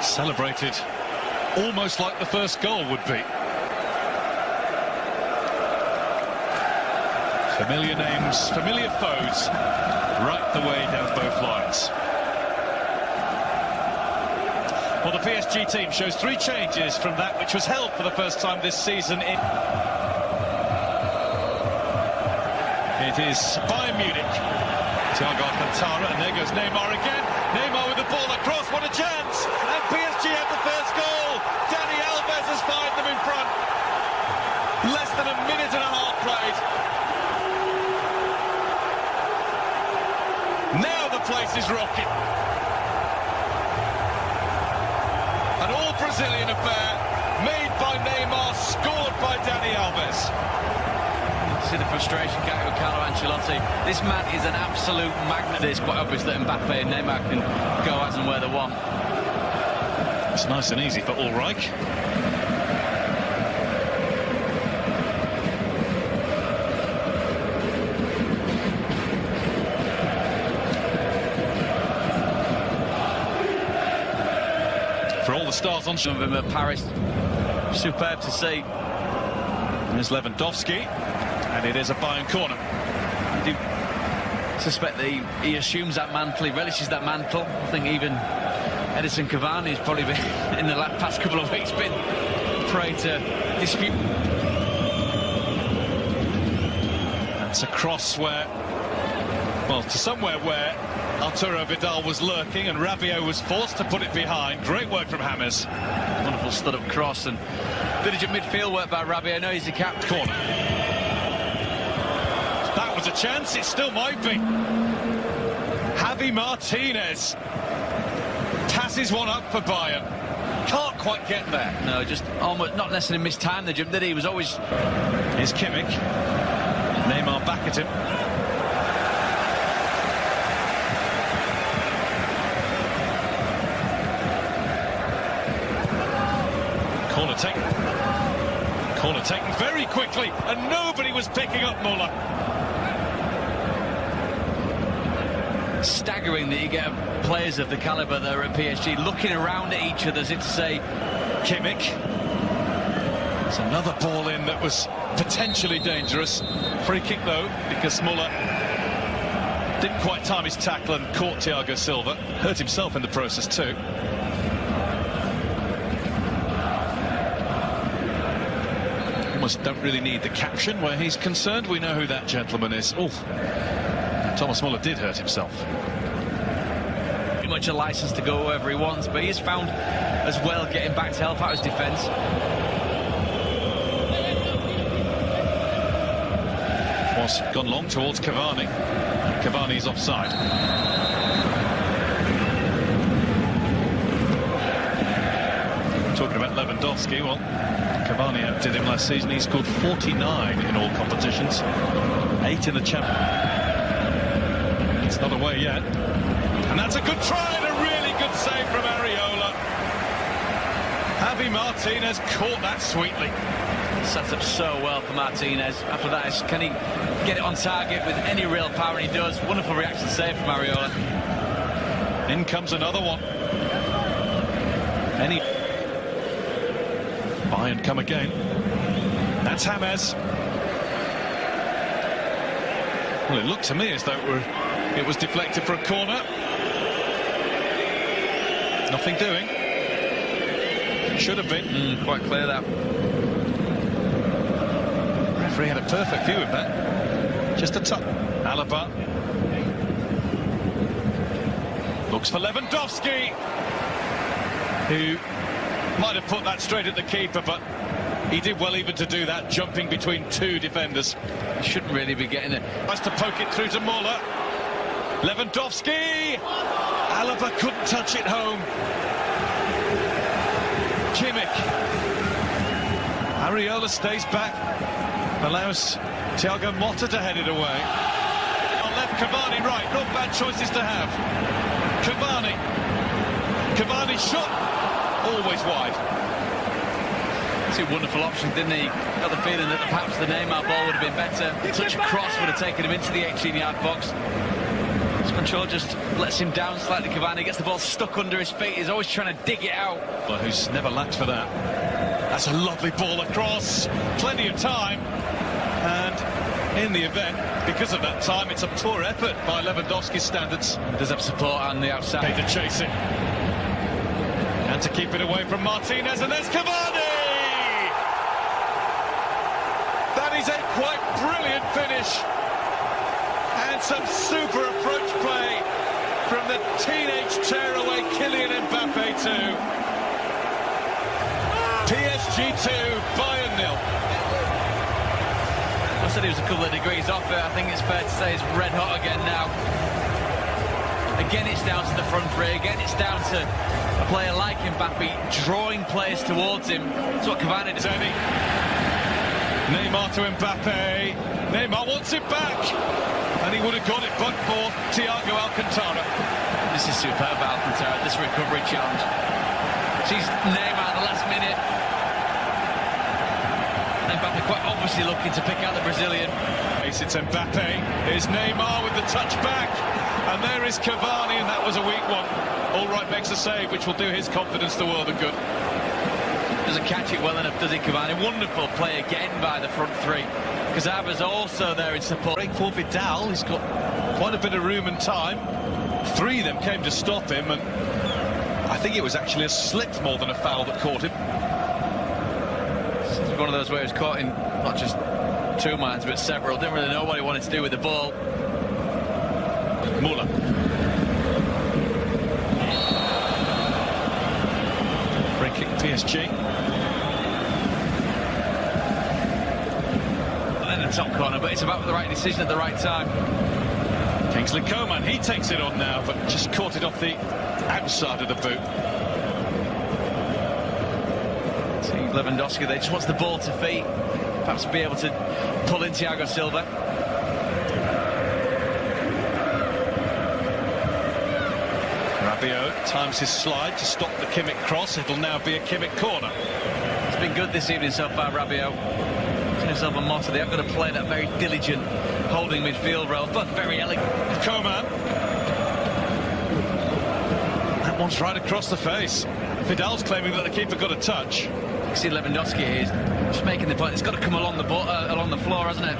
Celebrated almost like the first goal would be. Familiar names, familiar foes, right the way down both lines. Well, the PSG team shows 3 changes from that which was held for the first time this season. It is Bayern Munich. Thiago Alcantara, and there goes Neymar again. Neymar with the ball across, what a chance! And PSG have the first goal! Dani Alves has fired them in front. Less than a minute and a half played. Now the place is rocking. An all-Brazilian affair, made by Neymar, scored by Dani Alves. See the frustration getting with Carlo Ancelotti. This man is an absolute magnet. It's quite obvious that Mbappe and Neymar can go as and where they want. It's nice and easy for Ulreich. For all the stars on some of them at Paris, superb to see. There's Lewandowski. And it is a Bayern corner. I do suspect that he assumes that mantle, he relishes that mantle. I think even Edison Cavani has probably been, in the past couple of weeks, been prey to dispute. That's a cross where, well, to somewhere where Arturo Vidal was lurking and Rabiot was forced to put it behind. Great work from James. Wonderful stood-up cross and diligent midfield work by Rabiot. I know he's a captain. Corner. That was a chance, it still might be. Javi Martinez passes one up for Bayern. Can't quite get there. No, just almost not necessarily missed time, the Jim, did he? He was always... Here's Kimmich. Neymar back at him. Corner taken very quickly, and nobody was picking up Muller. Staggering that you get players of the calibre that are at PSG looking around at each other as if to say, Kimmich. It's another ball in that was potentially dangerous. Free kick though, because Muller didn't quite time his tackle and caught Thiago Silva. Hurt himself in the process too. Almost don't really need the caption where he's concerned. We know who that gentleman is. Oh, Thomas Muller did hurt himself. Pretty much a license to go wherever he wants, but he's found as well getting back to help out his defence. Was gone long towards Cavani. Cavani's offside. Talking about Lewandowski, well, Cavani outdid him last season. He scored 49 in all competitions, 8 in the Champions. It's not away yet. And that's a good try and a really good save from Areola. Javi Martinez caught that sweetly. Sets up so well for Martinez. After that, can he get it on target with any real power? And he does. Wonderful reaction save from Areola. In comes another one. Bayern come again. That's James. Well, it looked to me as though it was deflected for a corner. Nothing doing. Should have been. Quite clear that. Referee had a perfect view of that. Just a touch. Alaba. Looks for Lewandowski, who might have put that straight at the keeper, but he did well even to do that, jumping between 2 defenders. He shouldn't really be getting it. Tries to poke it through to Muller. Lewandowski. Alaba couldn't touch it home. Kimmich. Areola stays back. Allows Thiago Motta to head it away. Cavani right, not bad choices to have. Cavani shot, always wide. Two wonderful options, didn't he? Got the feeling that perhaps the Neymar ball would have been better. The touch across would have taken him into the 18-yard box. His control just lets him down slightly. Cavani gets the ball stuck under his feet. He's always trying to dig it out. Well, who's never lacked for that. That's a lovely ball across. Plenty of time. And in the event, because of that time, it's a poor effort by Lewandowski's standards. He does have support on the outside. To chase it. And to keep it away from Martinez, and there's Cavani! That is a quite brilliant finish. And some super approach play from the teenage tearaway Kylian Mbappe too. PSG 2, Bayern 0. I said he was a couple of degrees off it. I think it's fair to say he's red hot again now. Again, it's down to the front three. Again, it's down to a player like Mbappe drawing players towards him. That's what Cavani did. Neymar to Mbappe. Neymar wants it back. And he would have got it but for Thiago Alcantara. This is superb, Alcantara, this recovery challenge. Sees Neymar at the last minute. Mbappe quite obviously looking to pick out the Brazilian. It's Mbappe. Here's Neymar with the touch back. And there is Cavani, and that was a weak one. All right, makes a save, which will do his confidence the world of good. Doesn't catch it well enough, does he, Cavani? Wonderful play again by the front three. Cazaba's also there in support. Break for Vidal. He's got quite a bit of room and time. Three of them came to stop him, and I think it was actually a slip more than a foul that caught him. It's one of those where he was caught in not just two minds, but several. Didn't really know what he wanted to do with the ball. Muller. Free kick PSG. In the top corner, but it's about the right decision at the right time. Kingsley Coman, he takes it on now, but just caught it off the outside of the boot. See Lewandowski, they just wants the ball to feet. Perhaps be able to pull in Thiago Silva. Rabiot times his slide to stop the Kimmich cross. It'll now be a Kimmich corner. It's been good this evening so far, Rabiot. Himself a motto. They have got to play that very diligent holding midfield role, but very elegant. Coman. That one's right across the face. Vidal's claiming that the keeper got a touch. You see Lewandowski is just making the point. It's got to come along the floor, hasn't it?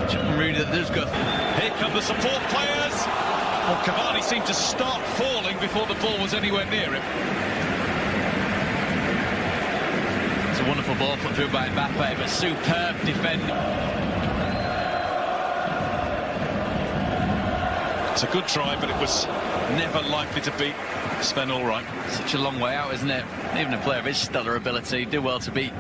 From Rudy that does go. Here come the support players. Well, Cavani seemed to start falling before the ball was anywhere near him. It's a wonderful ball put through by Mbappe, but superb defending. It's a good try, but it was never likely to beat Sven Ulreich. Such a long way out, isn't it? Even a player of his stellar ability do well to beat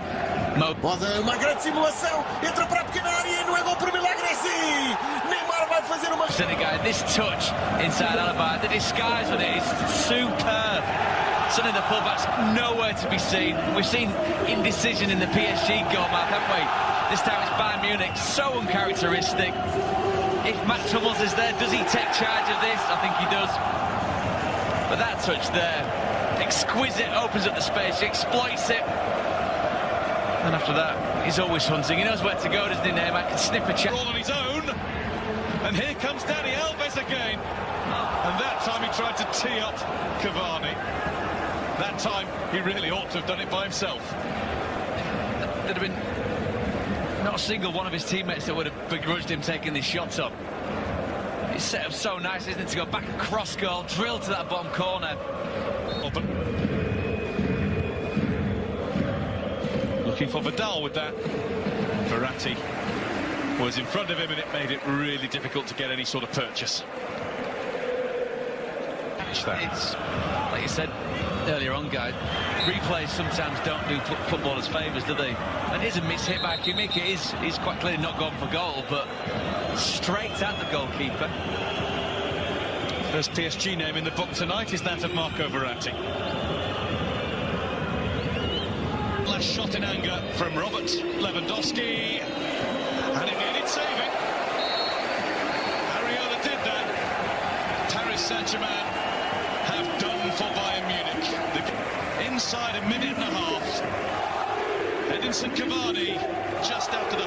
Mo. Uma grande simulação, entra para a pequena área e não é gol por milagre, sim! Neymar vai fazer uma... Guy, this touch inside Alaba, the disguise on it is superb. Suddenly the fullback's nowhere to be seen. We've seen indecision in the PSG goal mark, haven't we? This time it's Bayern Munich, so uncharacteristic. If Max Hummels is there, does he take charge of this? I think he does. But that touch there, exquisite, opens up the space, he exploits it. And after that, he's always hunting. He knows where to go, doesn't he, Neymar? Can snip a check. All on his own. And here comes Dani Alves again. And that time he tried to tee up Cavani. That time he really ought to have done it by himself. There'd have been not a single one of his teammates that would have begrudged him taking this shot up. It's set up so nice, isn't it, to go back across goal, drill to that bottom corner. Open. Looking for Vidal with that. Verratti was in front of him, and it made it really difficult to get any sort of purchase. It's, like you said earlier on, guys, replays sometimes don't do footballers favours, do they? And it is a mishit by Kimmich. He's quite clearly not gone for goal, but straight at the goalkeeper. First PSG name in the book tonight is that of Marco Verratti. Last shot in anger from Robert Lewandowski, and it needed saving. Areola did Paris Saint-Germain have done for Bayern Munich. Inside a minute and a half, Edinson Cavani just after the